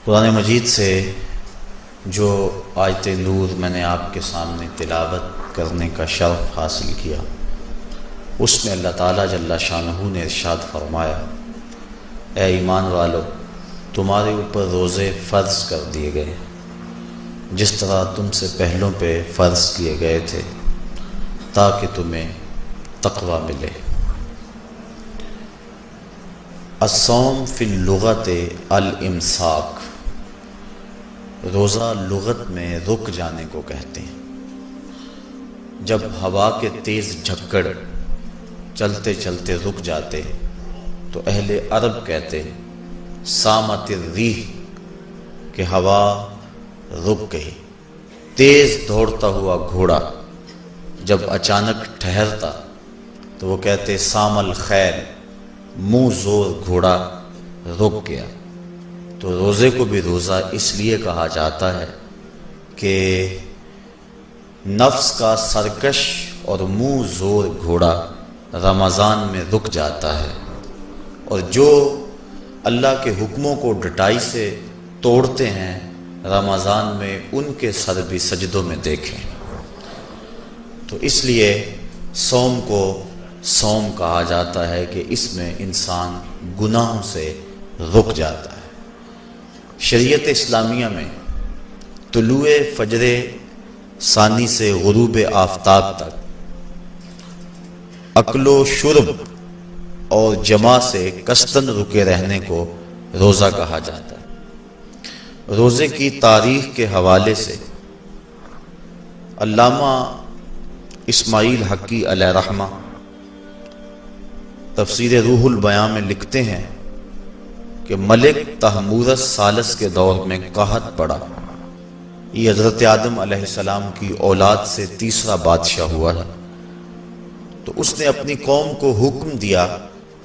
قرآن مجید سے جو آیت نور میں نے آپ کے سامنے تلاوت کرنے کا شرف حاصل کیا، اس میں اللہ تعالیٰ جل شانہ نے ارشاد فرمایا، اے ایمان والو، تمہارے اوپر روزے فرض کر دیے گئے جس طرح تم سے پہلوں پہ فرض کیے گئے تھے تاکہ تمہیں تقوی ملے۔ الصوم فی اللغت الامساک، روزہ لغت میں رک جانے کو کہتے ہیں۔ جب ہوا کے تیز جھکڑ چلتے چلتے رک جاتے تو اہل عرب کہتے سامت الریح کہ ہوا رک گئی۔ تیز دوڑتا ہوا گھوڑا جب اچانک ٹھہرتا تو وہ کہتے سام الخیل، منہ زور گھوڑا رک گیا۔ تو روزے کو بھی روزہ اس لیے کہا جاتا ہے کہ نفس کا سرکش اور منہ زور گھوڑا رمضان میں رک جاتا ہے، اور جو اللہ کے حکموں کو ڈٹائی سے توڑتے ہیں رمضان میں ان کے سر بھی سجدوں میں دیکھیں۔ تو اس لیے صوم کو صوم کہا جاتا ہے کہ اس میں انسان گناہوں سے رک جاتا ہے۔ شریعت اسلامیہ میں طلوع فجر ثانی سے غروب آفتاب تک اکل و شرب اور جماع سے کستن رکے رہنے کو روزہ کہا جاتا ہے۔ روزے کی تاریخ کے حوالے سے علامہ اسماعیل حقی علیہ رحمہ تفسیر روح البیاں میں لکھتے ہیں کہ ملک تحمورس ثالث کے دور میں قحط پڑا۔ یہ حضرت آدم علیہ السلام کی اولاد سے تیسرا بادشاہ ہوا ہے۔ تو اس نے اپنی قوم کو حکم دیا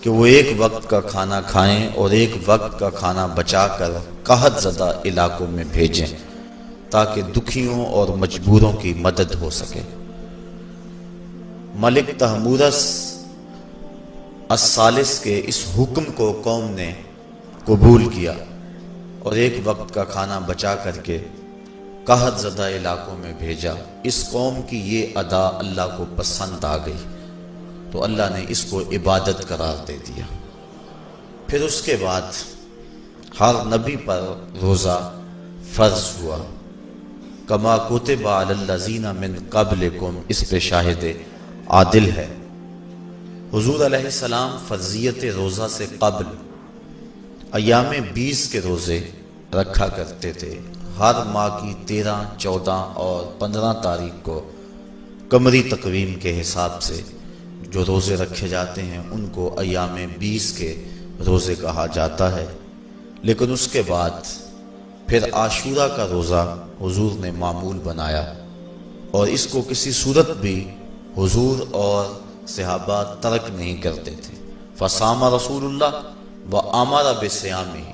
کہ وہ ایک وقت کا کھانا کھائیں اور ایک وقت کا کھانا بچا کر قحط زدہ علاقوں میں بھیجیں تاکہ دکھیوں اور مجبوروں کی مدد ہو سکے۔ ملک تحمورس الثالث کے اس حکم کو قوم نے قبول کیا اور ایک وقت کا کھانا بچا کر کے قحط زدہ علاقوں میں بھیجا۔ اس قوم کی یہ ادا اللہ کو پسند آ گئی تو اللہ نے اس کو عبادت قرار دے دیا۔ پھر اس کے بعد ہر نبی پر روزہ فرض ہوا۔ کما کتب علی الذین من قبلکم، اس پہ شاہد عادل ہے۔ حضور علیہ السلام فرضیت روزہ سے قبل ایام 20 کے روزے رکھا کرتے تھے۔ ہر ماہ کی 13، 14 اور 15 تاریخ کو قمری تقویم کے حساب سے جو روزے رکھے جاتے ہیں ان کو ایام 20 کے روزے کہا جاتا ہے۔ لیکن اس کے بعد پھر عاشورہ کا روزہ حضور نے معمول بنایا، اور اس کو کسی صورت بھی حضور اور صحابہ ترک نہیں کرتے تھے۔ فصام رسول اللہ وامر بصیامہ،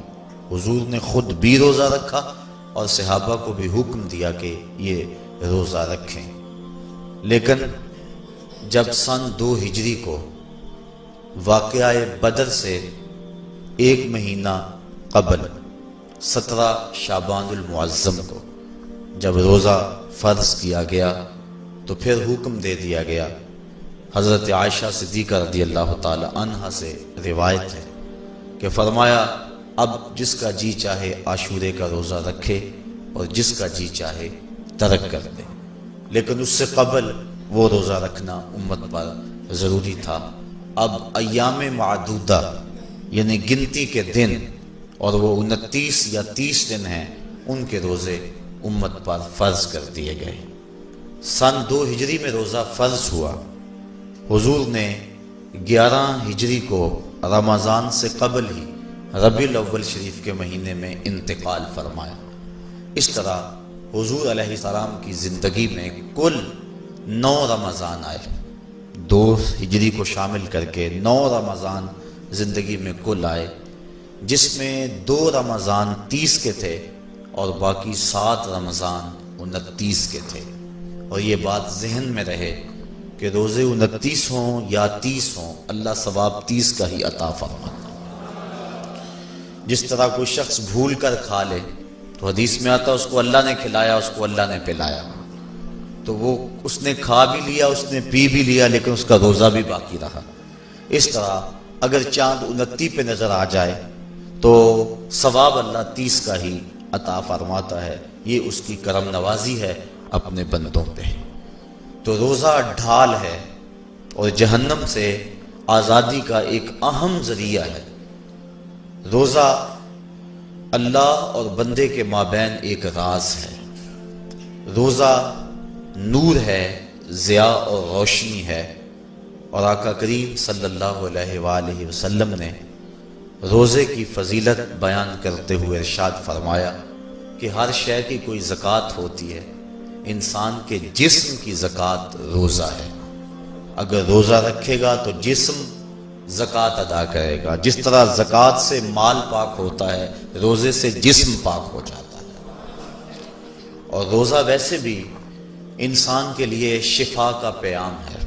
حضور نے خود بھی روزہ رکھا اور صحابہ کو بھی حکم دیا کہ یہ روزہ رکھیں۔ لیکن جب سن 2 ہجری کو واقعہ بدر سے ایک مہینہ قبل 17 شعبان المعظم کو جب روزہ فرض کیا گیا تو پھر حکم دے دیا گیا۔ حضرت عائشہ صدیقہ رضی اللہ تعالی عنہا سے روایت ہے کہ فرمایا، اب جس کا جی چاہے عاشورے کا روزہ رکھے اور جس کا جی چاہے ترک کر دے، لیکن اس سے قبل وہ روزہ رکھنا امت پر ضروری تھا۔ اب ایام معدودہ یعنی گنتی کے دن، اور وہ 29 یا 30 دن ہیں، ان کے روزے امت پر فرض کر دیے گئے۔ سن 2 ہجری میں روزہ فرض ہوا۔ حضور نے 11 ہجری کو رمضان سے قبل ہی ربیع الاول شریف کے مہینے میں انتقال فرمایا۔ اس طرح حضور علیہ السلام کی زندگی میں کل 9 رمضان آئے، 2 ہجری کو شامل کر کے 9 رمضان زندگی میں کل آئے، جس میں 2 رمضان 30 کے تھے اور باقی 7 رمضان 29 کے تھے۔ اور یہ بات ذہن میں رہے کہ روزے 29 ہوں یا 30 ہوں، اللہ ثواب 30 کا ہی عطا فرماتا۔ جس طرح کوئی شخص بھول کر کھا لے تو حدیث میں آتا ہے اس کو اللہ نے کھلایا، اس کو اللہ نے پلایا، تو وہ اس نے کھا بھی لیا، اس نے پی بھی لیا، لیکن اس کا روزہ بھی باقی رہا۔ اس طرح اگر چاند 29 پہ نظر آ جائے تو ثواب اللہ 30 کا ہی عطا فرماتا ہے۔ یہ اس کی کرم نوازی ہے اپنے بندوں پہ۔ تو روزہ ڈھال ہے اور جہنم سے آزادی کا ایک اہم ذریعہ ہے۔ روزہ اللہ اور بندے کے مابین ایک راز ہے۔ روزہ نور ہے، ضیاء اور روشنی ہے، اور آقا کریم صلی اللہ علیہ وآلہ وسلم نے روزے کی فضیلت بیان کرتے ہوئے ارشاد فرمایا کہ ہر شے کی کوئی زکوٰۃ ہوتی ہے، انسان کے جسم کی زکوٰۃ روزہ ہے۔ اگر روزہ رکھے گا تو جسم زکوٰۃ ادا کرے گا، جس طرح زکوٰۃ سے مال پاک ہوتا ہے، روزے سے جسم پاک ہو جاتا ہے۔ اور روزہ ویسے بھی انسان کے لیے شفا کا پیام ہے۔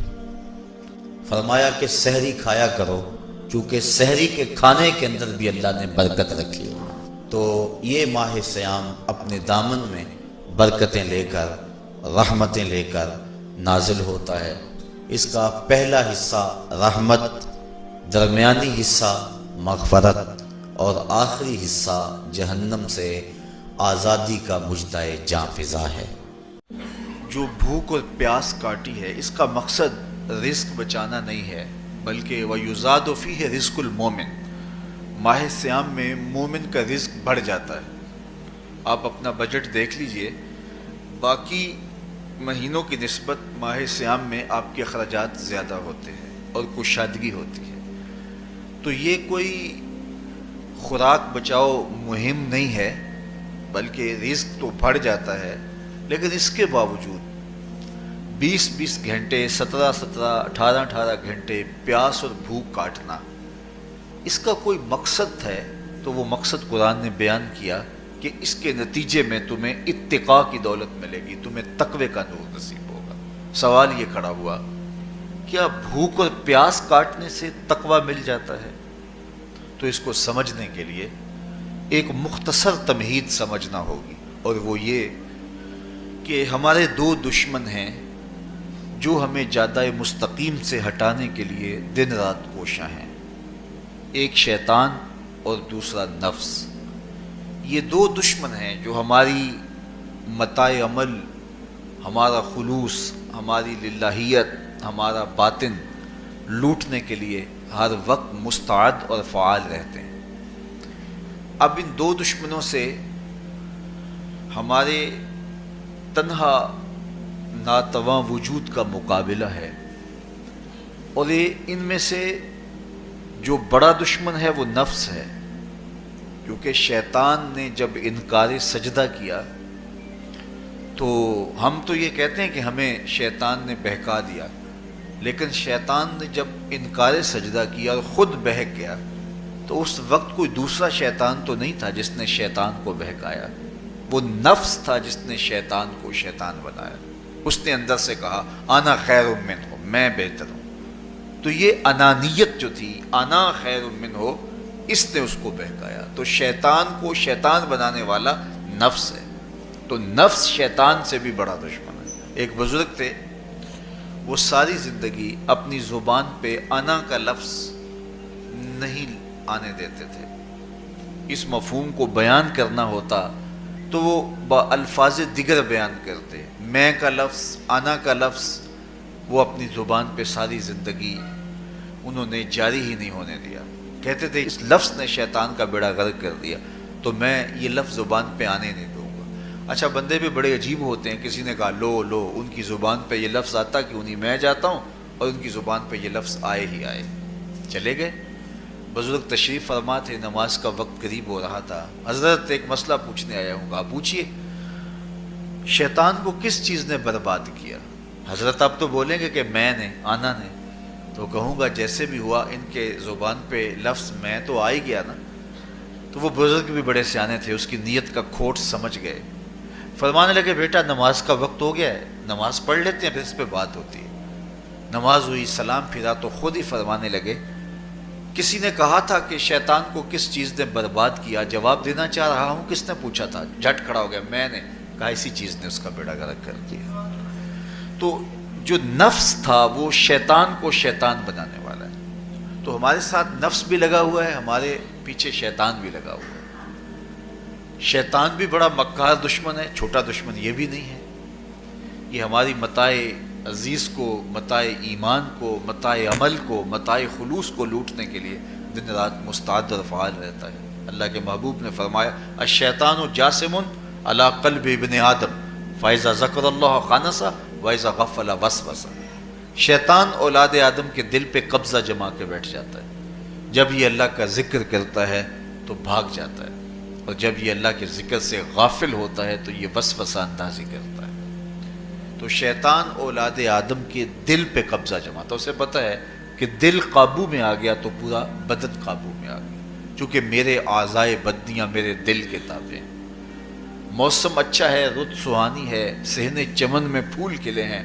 فرمایا کہ سحری کھایا کرو، چونکہ سحری کے کھانے کے اندر بھی اللہ نے برکت رکھی ہے۔ تو یہ ماہ صیام اپنے دامن میں برکتیں لے کر، رحمتیں لے کر نازل ہوتا ہے۔ اس کا پہلا حصہ رحمت، درمیانی حصہ مغفرت، اور آخری حصہ جہنم سے آزادی کا مژدہ جاں فضا ہے۔ جو بھوک اور پیاس کاٹی ہے، اس کا مقصد رزق بچانا نہیں ہے، بلکہ وَيُزَادُ فِيهِ رِزْقُ الْمُؤْمِنِ، ماہ صیام میں مومن کا رزق بڑھ جاتا ہے۔ آپ اپنا بجٹ دیکھ لیجئے، باقی مہینوں کی نسبت ماہ صیام میں آپ کے اخراجات زیادہ ہوتے ہیں اور کشادگی ہوتی ہے۔ تو یہ کوئی خوراک بچاؤ مہم نہیں ہے، بلکہ رزق تو بڑھ جاتا ہے، لیکن اس کے باوجود 20 گھنٹے، 17 18 گھنٹے پیاس اور بھوک کاٹنا، اس کا کوئی مقصد ہے تو وہ مقصد قرآن نے بیان کیا کہ اس کے نتیجے میں تمہیں اتقاء کی دولت ملے گی، تمہیں تقوی کا نور نصیب ہوگا۔ سوال یہ کھڑا ہوا، کیا بھوک اور پیاس کاٹنے سے تقوی مل جاتا ہے؟ تو اس کو سمجھنے کے لیے ایک مختصر تمہید سمجھنا ہوگی، اور وہ یہ کہ ہمارے دو دشمن ہیں جو ہمیں جادہ مستقیم سے ہٹانے کے لیے دن رات کوشاں ہیں، ایک شیطان اور دوسرا نفس۔ یہ دو دشمن ہیں جو ہماری متاع عمل، ہمارا خلوص، ہماری للہیت، ہمارا باطن لوٹنے کے لیے ہر وقت مستعد اور فعال رہتے ہیں۔ اب ان دو دشمنوں سے ہمارے تنہا ناتواں وجود کا مقابلہ ہے، اور ان میں سے جو بڑا دشمن ہے وہ نفس ہے، کیونکہ شیطان نے جب انکار سجدہ کیا تو ہم تو یہ کہتے ہیں کہ ہمیں شیطان نے بہکا دیا، لیکن شیطان نے جب انکار سجدہ کیا اور خود بہک گیا تو اس وقت کوئی دوسرا شیطان تو نہیں تھا جس نے شیطان کو بہکایا، وہ نفس تھا جس نے شیطان کو شیطان بنایا۔ اس نے اندر سے کہا انا خیر منہ، میں بہتر ہوں۔ تو یہ انانیت جو تھی، انا خیر منہ، اس نے اس کو بہکایا۔ تو شیطان کو شیطان بنانے والا نفس ہے، تو نفس شیطان سے بھی بڑا دشمن ہے۔ ایک بزرگ تھے، وہ ساری زندگی اپنی زبان پہ انا کا لفظ نہیں آنے دیتے تھے۔ اس مفہوم کو بیان کرنا ہوتا تو وہ با الفاظ دیگر بیان کرتے، میں کا لفظ، انا کا لفظ، وہ اپنی زبان پہ ساری زندگی انہوں نے جاری ہی نہیں ہونے دیا۔ کہتے تھے اس لفظ نے شیطان کا بیڑا غرق کر دیا، تو میں یہ لفظ زبان پہ آنے نہیں دوں گا۔ اچھا، بندے بھی بڑے عجیب ہوتے ہیں، کسی نے کہا لو ان کی زبان پہ یہ لفظ آتا کیوں نہیں، میں جاتا ہوں اور ان کی زبان پہ یہ لفظ آئے ہی آئے، چلے گئے۔ بزرگ تشریف فرما تھے، نماز کا وقت قریب ہو رہا تھا، حضرت ایک مسئلہ پوچھنے آیا ہوں، کہا پوچھئے، شیطان کو کس چیز نے برباد کیا؟ حضرت آپ تو بولیں گے کہ میں نے، آنا نے، تو کہوں گا جیسے بھی ہوا ان کے زبان پہ لفظ میں تو آ ہی گیا نا۔ تو وہ بزرگ بھی بڑے سیانے تھے، اس کی نیت کا کھوٹ سمجھ گئے، فرمانے لگے بیٹا نماز کا وقت ہو گیا ہے، نماز پڑھ لیتے ہیں پھر اس پہ بات ہوتی ہے۔ نماز ہوئی، سلام پھرا تو خود ہی فرمانے لگے کسی نے کہا تھا کہ شیطان کو کس چیز نے برباد کیا، جواب دینا چاہ رہا ہوں، کس نے پوچھا تھا؟ جھٹ کھڑا ہو گیا، میں نے کہا اسی چیز نے اس کا بیڑا غرق کر دیا۔ تو جو نفس تھا وہ شیطان کو شیطان بنانے والا ہے، تو ہمارے ساتھ نفس بھی لگا ہوا ہے، ہمارے پیچھے شیطان بھی لگا ہوا ہے۔ شیطان بھی بڑا مکار دشمن ہے، چھوٹا دشمن یہ بھی نہیں ہے۔ یہ ہماری متاع عزیز کو، متاع ایمان کو، متاع عمل کو، متاع خلوص کو لوٹنے کے لیے دن رات مستعد اور فعال رہتا ہے۔ اللہ کے محبوب نے فرمایا الشیطان جاسم علی قلب ابن آدم فاذا ذکر اللہ خانس واذا غفل وسوس۔ شیطان اولاد آدم کے دل پہ قبضہ جما کے بیٹھ جاتا ہے، جب یہ اللہ کا ذکر کرتا ہے تو بھاگ جاتا ہے، اور جب یہ اللہ کے ذکر سے غافل ہوتا ہے تو یہ وسوسہ اندازی کرتا ہے۔ تو شیطان اولاد آدم کے دل پہ قبضہ جماتا، اسے پتہ ہے کہ دل قابو میں آ گیا تو پورا بدن قابو میں آ گیا، چونکہ میرے اعضائے بدنیاں میرے دل کے تابع ہیں۔ موسم اچھا ہے، رت سہانی ہے، صحن چمن میں پھول کھلے ہیں،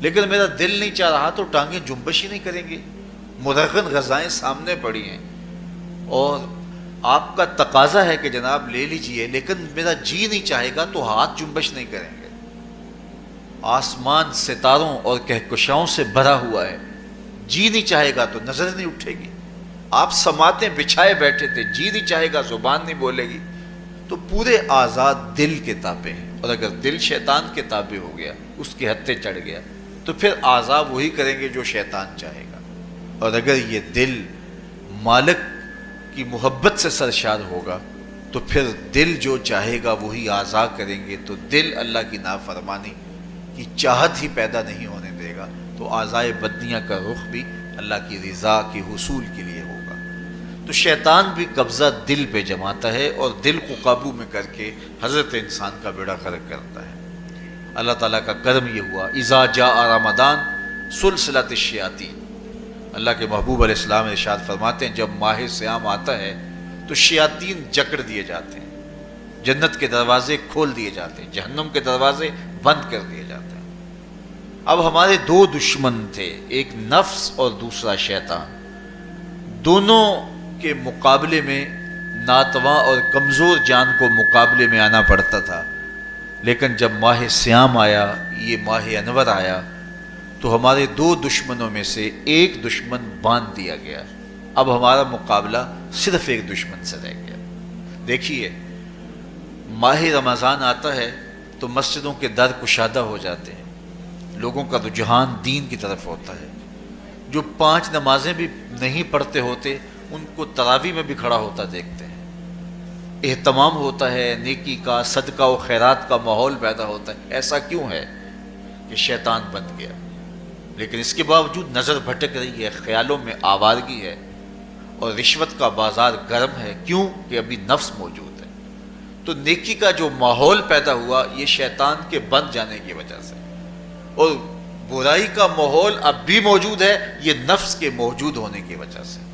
لیکن میرا دل نہیں چاہ رہا تو ٹانگیں جنبش ہی نہیں کریں گے۔ مرغن غذائیں سامنے پڑی ہیں اور آپ کا تقاضا ہے کہ جناب لے لیجئے، لیکن میرا جی نہیں چاہے گا تو ہاتھ جنبش نہیں کریں گے۔ آسمان ستاروں اور کہکشاؤں سے بھرا ہوا ہے، جی نہیں چاہے گا تو نظر نہیں اٹھے گی۔ آپ سماعتیں بچھائے بیٹھے تھے، جی نہیں چاہے گا زبان نہیں بولے گی۔ تو پورے آزاد دل کے تابع ہیں، اور اگر دل شیطان کے تابع ہو گیا، اس کے ہتھے چڑھ گیا، تو پھر اعضاء وہی کریں گے جو شیطان چاہے گا۔ اور اگر یہ دل مالک کی محبت سے سرشار ہوگا تو پھر دل جو چاہے گا وہی اعضاء کریں گے۔ تو دل اللہ کی نافرمانی کی چاہت ہی پیدا نہیں ہونے دے گا، تو اعضائے بدنیاں کا رخ بھی اللہ کی رضا کے حصول کے لیے ہوگا۔ تو شیطان بھی قبضہ دل پہ جماتا ہے اور دل کو قابو میں کر کے حضرت انسان کا بیڑا غرق کرتا ہے۔ اللہ تعالیٰ کا کرم یہ ہوا اذا جاء رمضان سلسلۃ الشیاطین۔ اللہ کے محبوب علیہ السلام ارشاد فرماتے ہیں جب ماہ صیام آتا ہے تو شیاطین جکڑ دیے جاتے ہیں، جنت کے دروازے کھول دیے جاتے ہیں، جہنم کے دروازے بند کر دیے جاتے ہیں۔ اب ہمارے دو دشمن تھے، ایک نفس اور دوسرا شیطان۔ دونوں کے مقابلے میں ناتواں اور کمزور جان کو مقابلے میں آنا پڑتا تھا، لیکن جب ماہ صیام آیا، یہ ماہ انور آیا، تو ہمارے دو دشمنوں میں سے ایک دشمن باندھ دیا گیا۔ اب ہمارا مقابلہ صرف ایک دشمن سے رہ گیا۔ دیکھیے، ماہ رمضان آتا ہے تو مسجدوں کے در کشادہ ہو جاتے ہیں، لوگوں کا رجحان دین کی طرف ہوتا ہے۔ جو 5 نمازیں بھی نہیں پڑھتے ہوتے ان کو تراویح میں بھی کھڑا ہوتا دیکھتے ہیں، اہتمام ہوتا ہے، نیکی کا، صدقہ و خیرات کا ماحول پیدا ہوتا ہے۔ ایسا کیوں ہے؟ کہ شیطان بن گیا، لیکن اس کے باوجود نظر بھٹک رہی ہے، خیالوں میں آوارگی ہے، اور رشوت کا بازار گرم ہے۔ کیوں؟ کہ ابھی نفس موجود ہے۔ تو نیکی کا جو ماحول پیدا ہوا یہ شیطان کے بن جانے کی وجہ سے، اور برائی کا ماحول اب بھی موجود ہے یہ نفس کے موجود ہونے کی وجہ سے۔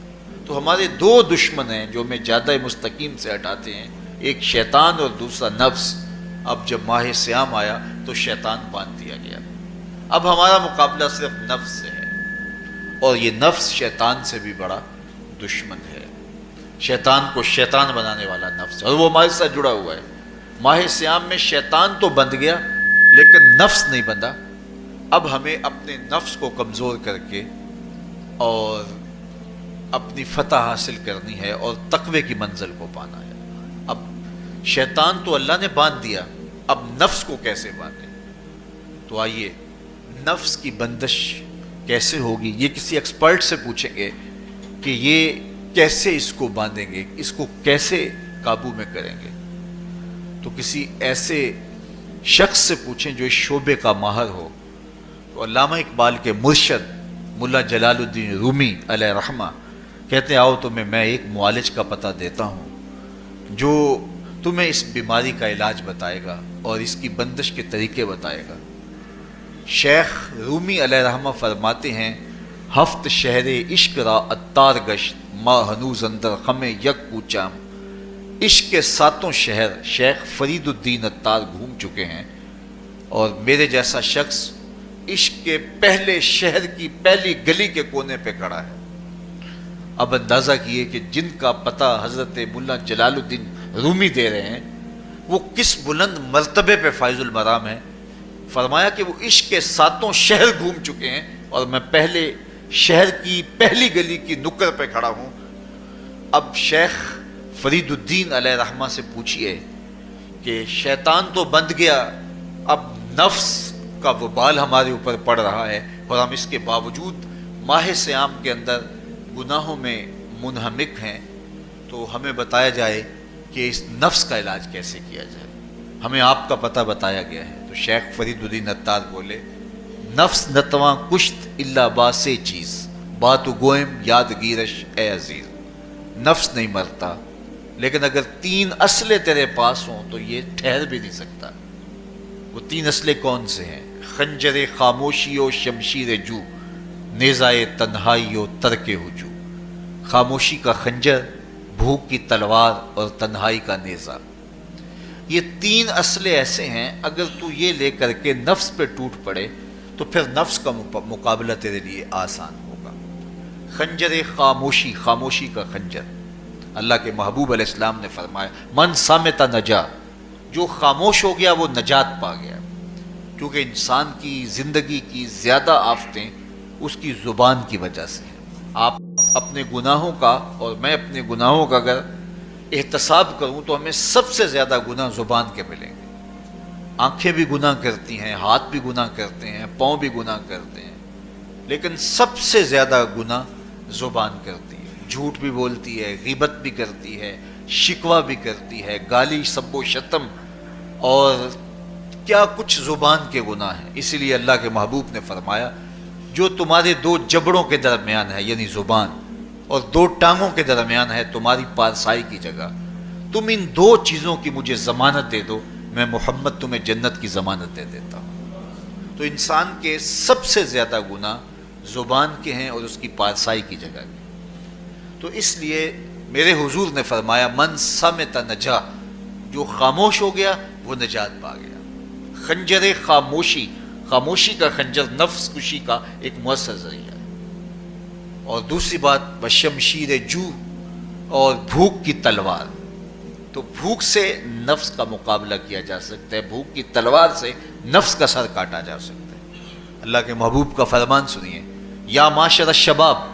تو ہمارے دو دشمن ہیں جو ہمیں جادہ مستقیم سے ہٹاتے ہیں، ایک شیطان اور دوسرا نفس۔ اب جب ماہ صیام آیا تو شیطان باندھ دیا گیا، اب ہمارا مقابلہ صرف نفس سے ہے، اور یہ نفس شیطان سے بھی بڑا دشمن ہے۔ شیطان کو شیطان بنانے والا نفس، اور وہ ہمارے ساتھ جڑا ہوا ہے۔ ماہ صیام میں شیطان تو بند گیا لیکن نفس نہیں بندھا۔ اب ہمیں اپنے نفس کو کمزور کر کے اور اپنی فتح حاصل کرنی ہے اور تقوی کی منزل کو پانا ہے۔ اب شیطان تو اللہ نے باندھ دیا، اب نفس کو کیسے باندھیں؟ تو آئیے، نفس کی بندش کیسے ہوگی یہ کسی ایکسپرٹ سے پوچھیں گے کہ یہ کیسے اس کو باندھیں گے، اس کو کیسے قابو میں کریں گے۔ تو کسی ایسے شخص سے پوچھیں جو اس شعبے کا ماہر ہو۔ تو علامہ اقبال کے مرشد ملا جلال الدین رومی علیہ رحمہ کہتے ہیں آؤ تمہیں میں ایک معالج کا پتہ دیتا ہوں جو تمہیں اس بیماری کا علاج بتائے گا اور اس کی بندش کے طریقے بتائے گا۔ شیخ رومی علیہ رحمہ فرماتے ہیں ہفت شہر عشق را اتار گشت ما ہنوز اندر خم یک کوچام۔ عشق کے 7 شہر شیخ فرید الدین اتار گھوم چکے ہیں، اور میرے جیسا شخص عشق کے پہلے شہر کی پہلی گلی کے کونے پہ کھڑا ہے۔ اب اندازہ کیے کہ جن کا پتہ حضرت ملا جلال الدین رومی دے رہے ہیں وہ کس بلند مرتبے پہ فائز المرام ہے. فرمایا کہ وہ عشق کے 7 شہر گھوم چکے ہیں اور میں پہلے شہر کی پہلی گلی کی نکر پہ کھڑا ہوں. اب شیخ فرید الدین علیہ رحمہ سے پوچھئے کہ شیطان تو بند گیا، اب نفس کا وبال ہمارے اوپر پڑ رہا ہے اور ہم اس کے باوجود ماہ صیام کے اندر گناہوں میں منہمک ہیں، تو ہمیں بتایا جائے کہ اس نفس کا علاج کیسے کیا جائے. ہمیں آپ کا پتہ بتایا گیا ہے. تو شیخ فرید الدین عطار بولے نفس نتواں کشت الا باسے چیز بات گوئم یاد گیرش اے عزیز. نفس نہیں مرتا لیکن اگر 3 اسلحے تیرے پاس ہوں تو یہ ٹھہر بھی نہیں سکتا. وہ 3 اسلحے کون سے ہیں؟ خنجر خاموشی و شمشیر جو، نیزائے تنہائی و ترک ہجو. خاموشی کا خنجر، بھوک کی تلوار اور تنہائی کا نیزہ. یہ 3 اسلحے ایسے ہیں اگر تو یہ لے کر کے نفس پہ ٹوٹ پڑے تو پھر نفس کا مقابلہ تیرے لیے آسان ہوگا. خنجر خاموشی، خاموشی کا خنجر. اللہ کے محبوب علیہ السلام نے فرمایا من صامت نجا، جو خاموش ہو گیا وہ نجات پا گیا. کیونکہ انسان کی زندگی کی زیادہ آفتیں اس کی زبان کی وجہ سے ہیں. آپ اپنے گناہوں کا اور میں اپنے گناہوں کا اگر احتساب کروں تو ہمیں سب سے زیادہ گناہ زبان کے ملیں گے. آنکھیں بھی گناہ کرتی ہیں، ہاتھ بھی گناہ کرتے ہیں، پاؤں بھی گناہ کرتے ہیں، لیکن سب سے زیادہ گناہ زبان کرتی ہے. جھوٹ بھی بولتی ہے، غیبت بھی کرتی ہے، شکوہ بھی کرتی ہے، گالی سب و شتم اور کیا کچھ زبان کے گناہ ہیں. اسی لیے اللہ کے محبوب نے فرمایا جو تمہارے 2 جبڑوں کے درمیان ہے یعنی زبان اور 2 ٹانگوں کے درمیان ہے تمہاری پارسائی کی جگہ، تم ان 2 چیزوں کی مجھے ضمانت دے دو، میں محمد تمہیں جنت کی ضمانت دے دیتا ہوں. تو انسان کے سب سے زیادہ گناہ زبان کے ہیں اور اس کی پارسائی کی جگہ کے. تو اس لیے میرے حضور نے فرمایا من صامت نجا، جو خاموش ہو گیا وہ نجات پا گیا. خنجر خاموشی، خاموشی کا خنجر نفس کشی کا ایک مؤثر ذریعہ ہے. اور دوسری بات وشمشیر جو، اور بھوک کی تلوار. تو بھوک سے نفس کا مقابلہ کیا جا سکتا ہے، بھوک کی تلوار سے نفس کا سر کاٹا جا سکتا ہے. اللہ کے محبوب کا فرمان سنیے یا معاشر الشباب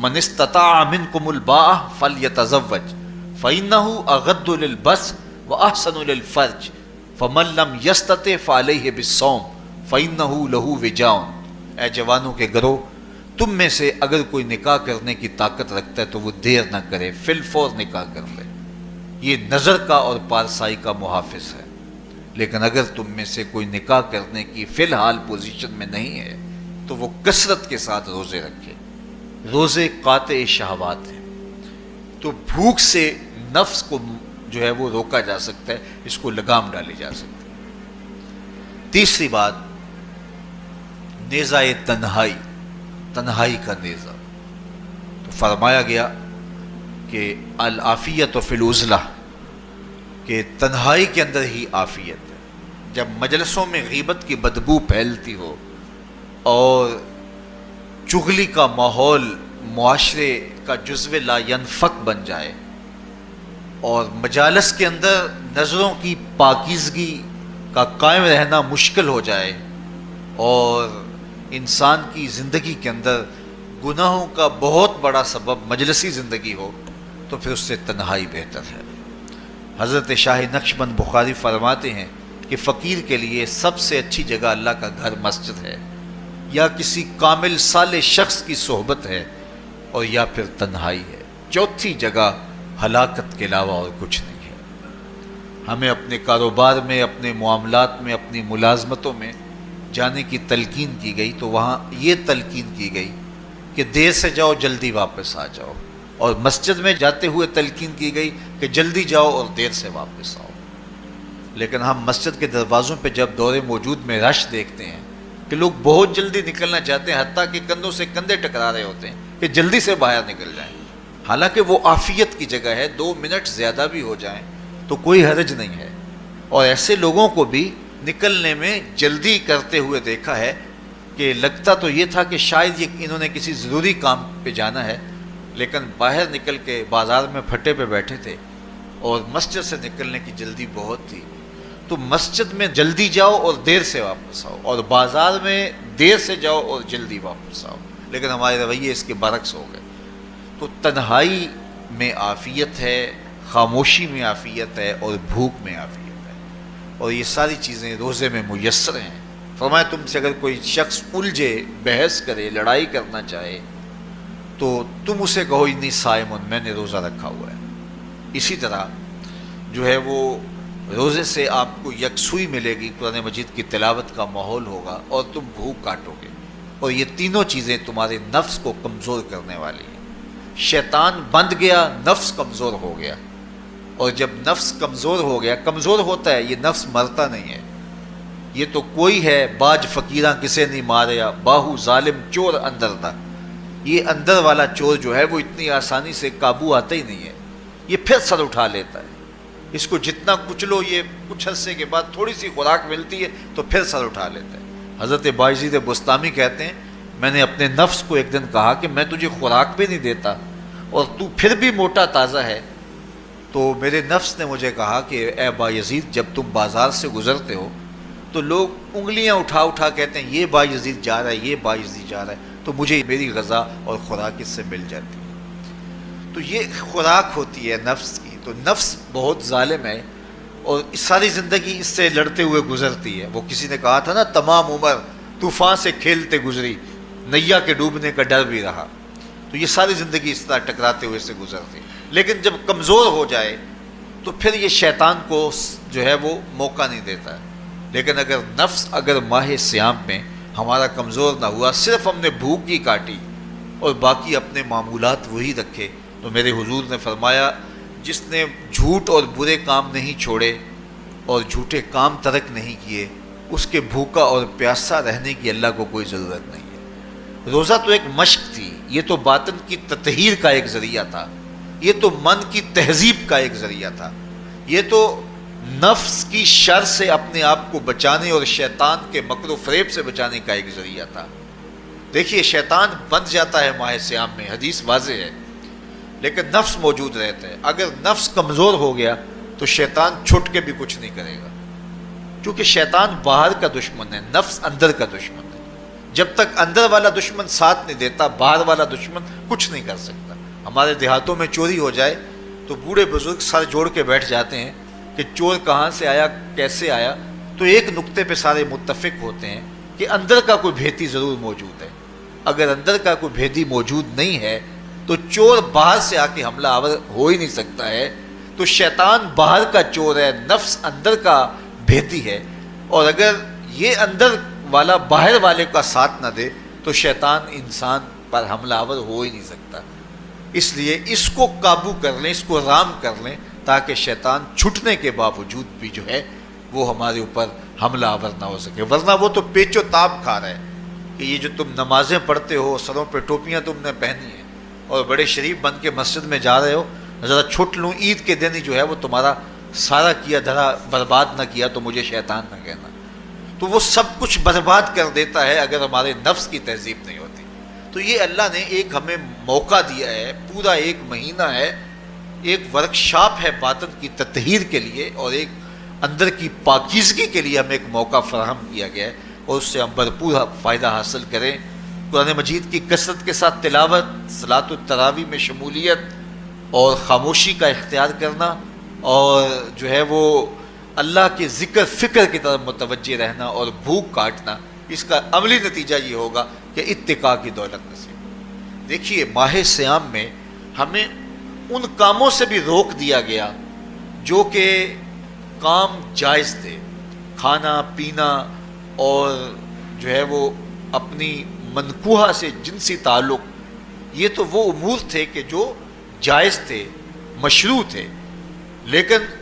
من استطاع منکم الباء فلیتزوج فإنہ اغض للبصر واحسن للفرج فمن لم یستطع فعلیہ بالصوم فإنہ لہ وجاء. اے جوانوں کے گروہ، تم میں سے اگر کوئی نکاح کرنے کی طاقت رکھتا ہے تو وہ دیر نہ کرے، فی الفور نکاح کر لے. یہ نظر کا اور پارسائی کا محافظ ہے. لیکن اگر تم میں سے کوئی نکاح کرنے کی فی الحال پوزیشن میں نہیں ہے تو وہ کثرت کے ساتھ روزے رکھے. روزے قاطع شہوات ہیں. تو بھوک سے نفس کو جو ہے وہ روکا جا سکتا ہے، اس کو لگام ڈالی جا سکتی ہے. تیسری بات نیزہ تنہائی، تنہائی کا نیزہ. تو فرمایا گیا کہ العافیت فی العزلہ، کہ تنہائی کے اندر ہی عافیت ہے. جب مجلسوں میں غیبت کی بدبو پھیلتی ہو اور چغلی کا ماحول معاشرے کا جزو لا ینفک بن جائے اور مجالس کے اندر نظروں کی پاکیزگی کا قائم رہنا مشکل ہو جائے اور انسان کی زندگی کے اندر گناہوں کا بہت بڑا سبب مجلسی زندگی ہو تو پھر اس سے تنہائی بہتر ہے. حضرت شاہ نقشبند بخاری فرماتے ہیں کہ فقیر کے لیے سب سے اچھی جگہ اللہ کا گھر مسجد ہے، یا کسی کامل صالح شخص کی صحبت ہے، اور یا پھر تنہائی ہے. چوتھی جگہ ہلاکت کے علاوہ اور کچھ نہیں ہے. ہمیں اپنے کاروبار میں، اپنے معاملات میں، اپنی ملازمتوں میں جانے کی تلقین کی گئی تو وہاں یہ تلقین کی گئی کہ دیر سے جاؤ جلدی واپس آ جاؤ، اور مسجد میں جاتے ہوئے تلقین کی گئی کہ جلدی جاؤ اور دیر سے واپس آؤ. لیکن ہم مسجد کے دروازوں پہ جب دور موجود میں رش دیکھتے ہیں کہ لوگ بہت جلدی نکلنا چاہتے ہیں، حتیٰ کہ کندھوں سے کندھے ٹکرا رہے ہوتے ہیں کہ جلدی سے باہر نکل جائیں. حالانکہ وہ عافیت کی جگہ ہے، 2 منٹ زیادہ بھی ہو جائیں تو کوئی حرج نہیں ہے. اور ایسے لوگوں کو بھی نکلنے میں جلدی کرتے ہوئے دیکھا ہے کہ لگتا تو یہ تھا کہ شاید انہوں نے کسی ضروری کام پہ جانا ہے، لیکن باہر نکل کے بازار میں پھٹے پہ بیٹھے تھے اور مسجد سے نکلنے کی جلدی بہت تھی. تو مسجد میں جلدی جاؤ اور دیر سے واپس آؤ، اور بازار میں دیر سے جاؤ اور جلدی واپس آؤ. لیکن ہمارے رویے اس کے برعکس ہو گئے. تو تنہائی میں عافیت ہے، خاموشی میں عافیت ہے، اور بھوک میں عافیت ہے، اور یہ ساری چیزیں روزے میں میسر ہیں. فرمایا تم سے اگر کوئی شخص الجھے، بحث کرے، لڑائی کرنا چاہے تو تم اسے کہو انی صائمٌ، میں نے روزہ رکھا ہوا ہے. اسی طرح جو ہے وہ روزے سے آپ کو یکسوئی ملے گی، قرآن مجید کی تلاوت کا ماحول ہوگا، اور تم بھوک کاٹو گے. اور یہ تینوں چیزیں تمہارے نفس کو کمزور کرنے والی ہیں. شیطان بند گیا، نفس کمزور ہو گیا. اور جب نفس کمزور ہو گیا، کمزور ہوتا ہے، یہ نفس مرتا نہیں ہے. یہ تو کوئی ہے باج فقیراں کسے نہیں ماریا، باہو ظالم چور اندر تھا. یہ اندر والا چور جو ہے وہ اتنی آسانی سے قابو آتا ہی نہیں ہے. یہ پھر سر اٹھا لیتا ہے. اس کو جتنا کچلو، یہ کچھ عرصے کے بعد تھوڑی سی خوراک ملتی ہے تو پھر سر اٹھا لیتا ہے. حضرت بایزید بستامی کہتے ہیں میں نے اپنے نفس کو ایک دن کہا کہ میں تجھے خوراک بھی نہیں دیتا اور تو پھر بھی موٹا تازہ ہے. تو میرے نفس نے مجھے کہا کہ اے بایزید، جب تم بازار سے گزرتے ہو تو لوگ انگلیاں اٹھا اٹھا کہتے ہیں یہ بایزید جا رہا ہے، یہ بایزید جا رہا ہے، تو مجھے میری غذا اور خوراک اس سے مل جاتی ہے. تو یہ خوراک ہوتی ہے نفس کی. تو نفس بہت ظالم ہے اور ساری زندگی اس سے لڑتے ہوئے گزرتی ہے. وہ کسی نے کہا تھا نا، تمام عمر طوفان سے کھیلتے گزری، نیا کے ڈوبنے کا ڈر بھی رہا. تو یہ ساری زندگی اس طرح ٹکراتے ہوئے سے گزرتی. لیکن جب کمزور ہو جائے تو پھر یہ شیطان کو جو ہے وہ موقع نہیں دیتا ہے. لیکن اگر نفس ماہ سیام میں ہمارا کمزور نہ ہوا، صرف ہم نے بھوک ہی کاٹی اور باقی اپنے معمولات وہی رکھے، تو میرے حضور نے فرمایا جس نے جھوٹ اور برے کام نہیں چھوڑے اور جھوٹے کام ترک نہیں کیے، اس کے بھوکا اور پیاسا رہنے کی اللہ کو کوئی ضرورت نہیں ہے. روزہ تو ایک مشق تھی، یہ تو باطن کی تطہیر کا ایک ذریعہ تھا، یہ تو من کی تہذیب کا ایک ذریعہ تھا، یہ تو نفس کی شر سے اپنے آپ کو بچانے اور شیطان کے مکر و فریب سے بچانے کا ایک ذریعہ تھا. دیکھیے شیطان بند جاتا ہے ماہ سیام میں، حدیث واضح ہے، لیکن نفس موجود رہتا ہے. اگر نفس کمزور ہو گیا تو شیطان چھٹ کے بھی کچھ نہیں کرے گا، کیونکہ شیطان باہر کا دشمن ہے، نفس اندر کا دشمن ہے. جب تک اندر والا دشمن ساتھ نہیں دیتا، باہر والا دشمن کچھ نہیں کر سکتا. ہمارے دیہاتوں میں چوری ہو جائے تو بوڑھے بزرگ سر جوڑ کے بیٹھ جاتے ہیں کہ چور کہاں سے آیا، کیسے آیا. تو ایک نقطے پہ سارے متفق ہوتے ہیں کہ اندر کا کوئی بھیتی ضرور موجود ہے. اگر اندر کا کوئی بھیتی موجود نہیں ہے تو چور باہر سے آ کے حملہ آور ہو ہی نہیں سکتا ہے. تو شیطان باہر کا چور ہے، نفس اندر کا بھیتی ہے، اور اگر یہ اندر والا باہر والے کا ساتھ نہ دے تو شیطان انسان پر حملہ آور ہو ہی نہیں سکتا. اس لیے اس کو قابو کر لیں، اس کو رام کر لیں، تاکہ شیطان چھٹنے کے باوجود بھی جو ہے وہ ہمارے اوپر حملہ آور نہ ہو سکے. ورنہ وہ تو پیچ و تاب کھا رہا ہے کہ یہ جو تم نمازیں پڑھتے ہو، سروں پہ ٹوپیاں تم نے پہنی ہیں اور بڑے شریف بن کے مسجد میں جا رہے ہو، ذرا چھٹ لوں عید کے دن ہی جو ہے وہ تمہارا سارا کیا دھرا برباد نہ کیا تو مجھے شیطان نہ کہنا. تو وہ سب کچھ برباد کر دیتا ہے اگر ہمارے نفس کی تہذیب نہیں ہوتی. تو یہ اللہ نے ایک ہمیں موقع دیا ہے، پورا ایک مہینہ ہے، ایک ورکشاپ ہے باطن کی تطہیر کے لیے اور ایک اندر کی پاکیزگی کے لیے ہمیں ایک موقع فراہم کیا گیا ہے، اور اس سے ہم بھرپور فائدہ حاصل کریں. قرآن مجید کی کثرت کے ساتھ تلاوت، صلاۃ التراویح میں شمولیت اور خاموشی کا اختیار کرنا، اور جو ہے وہ اللہ کے ذکر فکر کی طرف متوجہ رہنا اور بھوک کاٹنا. اس کا عملی نتیجہ یہ ہوگا کہ اتقاء کی دولت نصیب. دیکھیے ماہ سیام میں ہمیں ان کاموں سے بھی روک دیا گیا جو کہ کام جائز تھے، کھانا پینا اور جو ہے وہ اپنی منکوحہ سے جنسی تعلق، یہ تو وہ امور تھے کہ جو جائز تھے، مشروع تھے. لیکن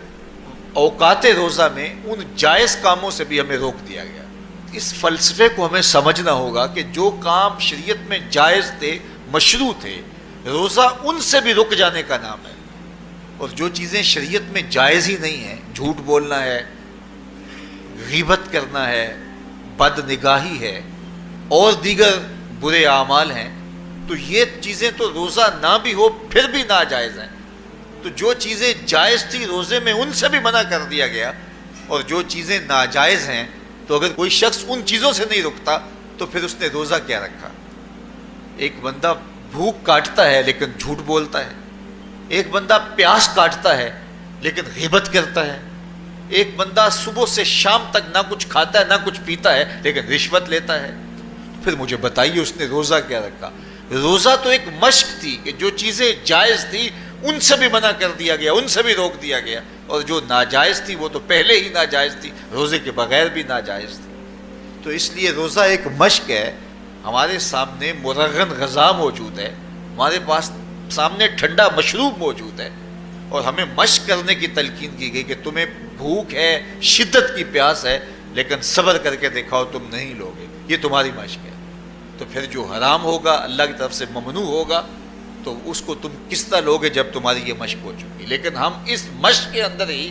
اوقات روزہ میں ان جائز کاموں سے بھی ہمیں روک دیا گیا. اس فلسفے کو ہمیں سمجھنا ہوگا کہ جو کام شریعت میں جائز تھے، مشروع تھے، روزہ ان سے بھی رک جانے کا نام ہے. اور جو چیزیں شریعت میں جائز ہی نہیں ہیں، جھوٹ بولنا ہے، غیبت کرنا ہے، بد نگاہی ہے اور دیگر برے اعمال ہیں، تو یہ چیزیں تو روزہ نہ بھی ہو پھر بھی ناجائز ہیں. تو جو چیزیں جائز تھی روزے میں ان سے بھی منع کر دیا گیا, اور جو چیزیں ناجائز ہیں تو اگر کوئی شخص ان چیزوں سے نہیں رکتا تو پھر اس نے روزہ کیا رکھا. ایک بندہ بھوک کاٹتا ہے لیکن جھوٹ بولتا ہے, ایک بندہ پیاس کاٹتا ہے لیکن غیبت کرتا ہے, ایک بندہ صبح سے شام تک نہ کچھ کھاتا ہے نہ کچھ پیتا ہے لیکن رشوت لیتا ہے. پھر مجھے بتائیے اس نے روزہ کیا رکھا؟ روزہ تو ایک مشق تھی کہ جو چیزیں جائز تھی ان سے بھی منع کر دیا گیا, ان سے بھی روک دیا گیا, اور جو ناجائز تھی وہ تو پہلے ہی ناجائز تھی, روزے کے بغیر بھی ناجائز تھی. تو اس لیے روزہ ایک مشق ہے. ہمارے سامنے مرغن غذا موجود ہے, ہمارے پاس سامنے ٹھنڈا مشروب موجود ہے, اور ہمیں مشق کرنے کی تلقین کی گئی کہ تمہیں بھوک ہے, شدت کی پیاس ہے, لیکن صبر کر کے دکھاؤ تم نہیں لوگے, یہ تمہاری مشق ہے. تو پھر جو حرام ہوگا اللہ کی طرف سے ممنوع ہوگا تو اس کو تم کس طرح لوگے جب تمہاری یہ مشق ہو چکی. لیکن ہم اس مشق کے اندر ہی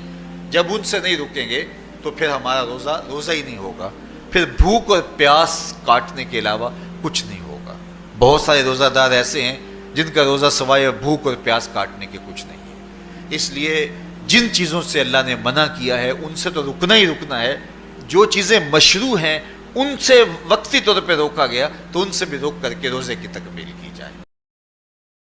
جب ان سے نہیں رکیں گے تو پھر ہمارا روزہ ہی نہیں ہوگا, پھر بھوک اور پیاس کاٹنے کے علاوہ کچھ نہیں ہوگا. بہت سارے روزہ دار ایسے ہیں جن کا روزہ سوائے بھوک اور پیاس کاٹنے کے کچھ نہیں ہے. اس لیے جن چیزوں سے اللہ نے منع کیا ہے ان سے تو رکنا ہی رکنا ہے. جو چیزیں مشروع ہیں ان سے وقتی طور پہ روکا گیا تو ان سے بھی روک کر کے روزے کی تکمیل کی.